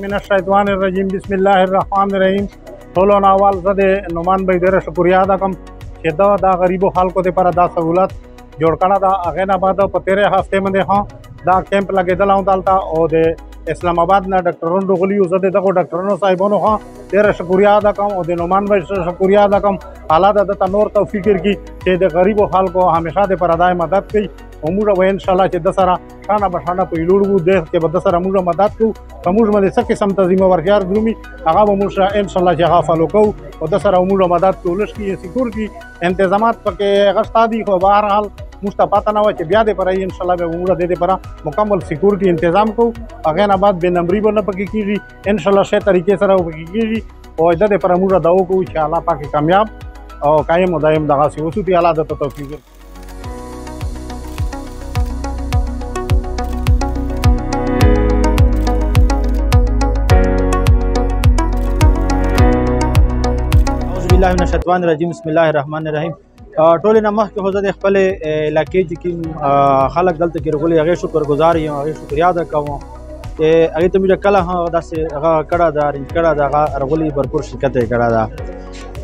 من الشیطان الرجیم بسم الله الرحمن الرحیم. ټولو نه اول زه د نعمان بھائی ډېره شکریا ادا کوم چې دا غریبو خلکو دپاره دا سهولت جوړ کړه ده. هغې نه بعد په تېرې هفتې باندې دا کیمپ لګېدلی و دلته او د اسلام آباد نه ډاکټران راغلي وو. زه د دغو ډاکټرانو صاحبانو ډېره شکریا ادا کوم او د نعمان بھائی شکریا ادا کوم. الله د ته نور توفیق کړي چې د غریبو خلکو همیشه دپاره دا مدد کوي او موږ به انشاءالله چې د سره شانه به شانه په لوړ وو دې کې به د سره موږ مدد کوو. که موږ باندې څه قسم تنظیم ورکیار درومي هغه به موږ انشاءالله چې هغه فالو کوو او د سره موږ مدد کوو. لږ سکیورټي انتظامات پکې هغه شته دي خو بهرحال موږ ته پته نه وه چې بیا دپاره انشاءالله به موږ د دې دپاره مکمل سکیورټي انتظام کوو. هغې نه بعد بې نمبري به نه پکې کېږي انشاءالله ښې طریقې سره به پکې کېږي او د دپاره موږ دعا کوو چې الله پاک کامیاب او قایم و دایم دغسې وسوتي. الله د ته توفیق ورکړي. بالله من الشیطان الرجیم بسم الله الرحمن الرحیم. ټولې نه مخکې خو زه د خپلې علاقې چې کوم خلک دلته کې راغلي هغې شکرګزار یم، هغې شکریا ادا کوم چې هغې ته مې کله هم داسې هغه کړه ده ارینج کړه ده هغه راغلي بھرپور شرکت یې کړه ده.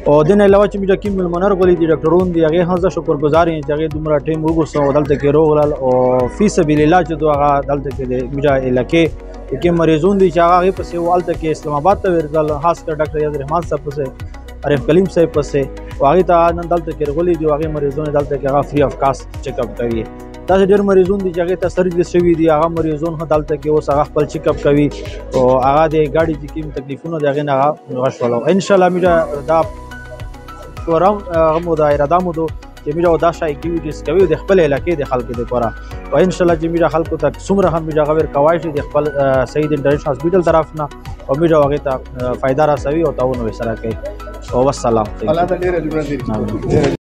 او دې نه علاوه چې مې کوم مېلمانه راغلي دي ډاکټرون دي هغې هم زه شکرګزار یم چې هغې دومره ټایم وګوستم او دلته کې راغلل او فی سبیل الله چې دو هغه دلته کې د زموږ علاقې چې کوم مریضون دي چې هغه هغې پسې و هلته کې اسلام آباد ته ورځل خاص کر ډاکټر یاد رحمان صاحب پسې عارف کلیم صاحب پسې او هغې ته نن دلته کې راغلي دي او هغې مریضون دلته کې هغه فری آف کاسټ چیک اپ کوي. داسې ډېر مریضون دي چې هغې ته سرجري شوي دي هغه مریضون هم دلته کې اوس هغه خپل چیک اپ کوي او هغه د ګاډي چې کوم تکلیفونه دي هغې نه هغه شول. انشاءالله موږ دا پروګرام هغه مو دا اراده مو دو چې موږ دا شی اکټیویټیز کوي د خپل علاقې د خلکو دپاره او انشاءالله چې موږ خلکو ته څومره هم موږ هغه ورکوای شي د خپل سعید انټرنیشنل هاسپیټل طرف نه او موږ هغې ته فایده رسوي او تعاون ورسره کوي. والسلام.